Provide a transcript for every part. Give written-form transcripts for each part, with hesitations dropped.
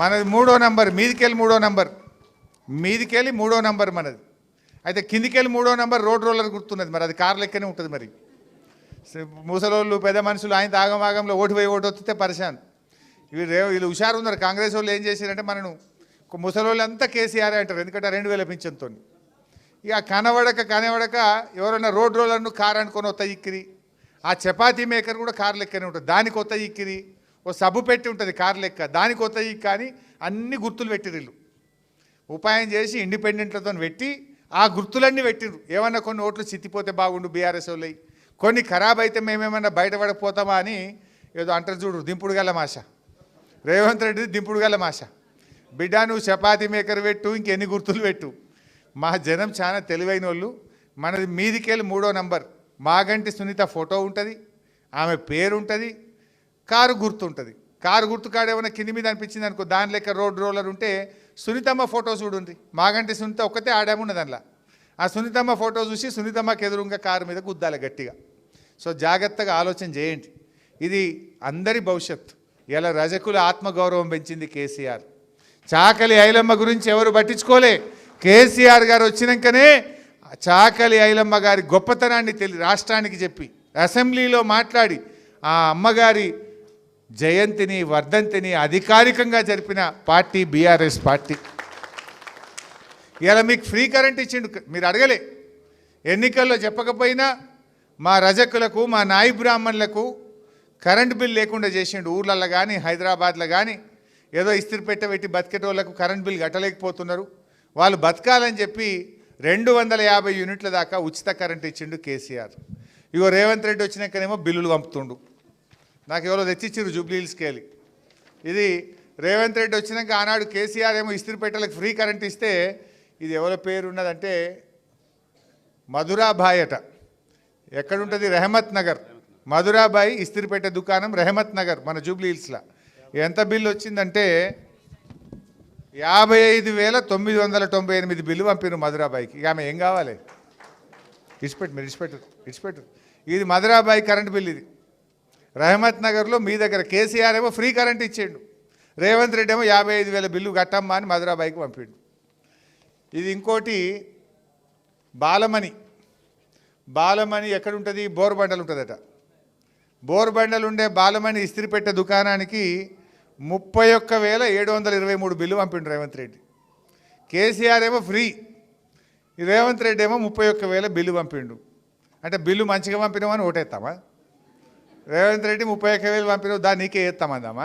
మనది 3వ నంబర్, మీదికెళ్ళి 3వ నంబర్, మీదికెళ్ళి 3వ నంబర్ మనది. అయితే కిందికెళ్ళి 3వ నంబర్ రోడ్ రోలర్ గుర్తున్నది, మరి అది కారు లెక్కనే ఉంటుంది. మరి ముసలోళ్ళు పెద్ద మనుషులు ఆయన ఆగమాగంలో ఓటు పోయి ఓటు వస్తే పరిశాన్. వీళ్ళు హుషారు ఉన్నారు. కాంగ్రెస్ వాళ్ళు ఏం చేశారంటే మనను ముసలోళ్ళు అంతా కేసీఆర్ అంటారు, ఎందుకంటే 2000 పింఛన్తో. ఇక కనబడక ఎవరైనా రోడ్ రోలర్ను కారు అనుకొని వస్తా ఇక్కిరి. ఆ చపాతీ మేకర్ కూడా కారు లెక్కనే ఉంటుంది, దానికి కొత్త ఇక్కిరి. ఓ సబ్బు పెట్టి ఉంటుంది కారు లెక్క, దానికి కొత్త ఇక్కి అని అన్ని గుర్తులు పెట్టిర్రు. ఉపాయం చేసి ఇండిపెండెంట్లతో పెట్టి ఆ గుర్తులన్నీ పెట్టిర్రు. ఏమన్నా కొన్ని ఓట్లు చిత్తిపోతే బాగుండు బీఆర్ఎస్ వాళ్ళు, కొన్ని ఖరాబ్ అయితే మేమేమన్నా బయటపడకపోతామా అని ఏదో అంటారు చూడు, దింపుడు గల మాష. రేవంత్ రెడ్డి దింపుడు గల మాష. బిడ్డ నువ్వు చపాతీ మేకర్ పెట్టు, ఇంకెన్ని గుర్తులు పెట్టు. మా జనం చాలా తెలివైన వాళ్ళు. మనది మీదికెళ్ళి 3వ నంబర్, మాగంటి సునీత ఫోటో ఉంటుంది, ఆమె పేరు ఉంటుంది, కారు గుర్తు ఉంటుంది. కారు గుర్తు కాడ ఏమైనా కింది మీద అనిపించింది అనుకో, దాని లెక్క రోడ్ రోలర్ ఉంటే సునీతమ్మ ఫోటో చూడండి. మాగంటి సునీత ఒక్కతే ఆడామున్నది దానిలో. ఆ సునీతమ్మ ఫోటో చూసి సునీతమ్మకి ఎదురుగా కారు మీద గుద్దాలి గట్టిగా. సో జాగ్రత్తగా ఆలోచన చేయండి, ఇది అందరి భవిష్యత్తు. ఇలా రజకుల ఆత్మగౌరవం పెంచింది కేసీఆర్. చాకలి ఐలమ్మ గురించి ఎవరు పట్టించుకోలే. కేసీఆర్ గారు వచ్చినాకనే చాకలి ఐలమ్మ గారి గొప్పతనాన్ని రాష్ట్రానికి చెప్పి అసెంబ్లీలో మాట్లాడి ఆ అమ్మగారి జయంతిని వర్ధంతిని అధికారికంగా జరిపిన పార్టీ బీఆర్ఎస్ పార్టీ. ఇలా మీకు ఫ్రీ కరెంట్ ఇచ్చిండు, మీరు అడగలే. ఎన్నికల్లో చెప్పకపోయినా మా రజకులకు మా నాయి బ్రాహ్మణులకు కరెంటు బిల్ లేకుండా చేసిండు. ఊర్లలో కానీ హైదరాబాద్లో కానీ ఏదో ఇస్త్రీ పెట్టి బతికేటోళ్లకు కరెంట్ బిల్ కట్టలేకపోతున్నారు. వాళ్ళు బతకాలని చెప్పి 250 యూనిట్ల దాకా ఉచిత కరెంట్ ఇచ్చిండు కేసీఆర్. ఇగో రేవంత్ రెడ్డి వచ్చినాకనేమో బిల్లులు పంపుతుండు. నాకు ఎవరో తెచ్చిచ్చిర్రు జూబ్లీహిల్స్కి వెళ్ళి. ఇది రేవంత్ రెడ్డి వచ్చినాక ఆనాడు కేసీఆర్ ఏమో ఇస్త్రీ పెట్టలకు ఫ్రీ కరెంట్ ఇస్తే, ఇది ఎవరి పేరు ఉన్నదంటే మధురాబాయ్ అట. ఎక్కడుంటుంది? రెహమత్ నగర్. మధురాబాయి ఇస్త్రీపేట దుకాణం రెహమత్ నగర్ మన జూబ్లీహిల్స్లో. ఎంత బిల్లు వచ్చిందంటే 55,998 బిల్లు పంపిరు మధురాబాయికి. ఇక ఆమె ఏం కావాలి? ఇడిచిపెట్టు. ఇది మధురాబాయి కరెంట్ బిల్. ఇది రెహమత్ నగర్లో మీ దగ్గర. కేసీఆర్ ఏమో ఫ్రీ కరెంట్ ఇచ్చిండు, రేవంత్ రెడ్డి ఏమో 55,000 బిల్లు కట్టమ్మా అని మధురాబాయికి పంపిండు. ఇది ఇంకోటి బాలమణి ఎక్కడుంటుంది? బోర్బండలు ఉంటుందట. బోర్బండలు ఉండే బాలమణి ఇస్త్రీపెట్టే దుకాణానికి 31,723 బిల్లు పంపిండు రేవంత్ రెడ్డి. కేసీఆర్ ఏమో ఫ్రీ, రేవంత్ రెడ్డి ఏమో 31,000 బిల్లు పంపిండు. అంటే బిల్లు మంచిగా పంపినామని ఓటేస్తామా? రేవంత్ రెడ్డి 31,000 పంపినావు, దాన్ని నీకే వేస్తామందామా?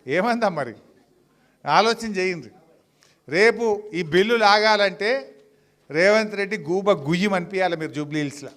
ఏమందాం మరి? ఆలోచన చేయండి. రేపు ఈ బిల్లు లాగాలంటే రేవంత్ రెడ్డి గుయ్యం అనిపించాలి మీరు జూబ్లీహిల్స్లో.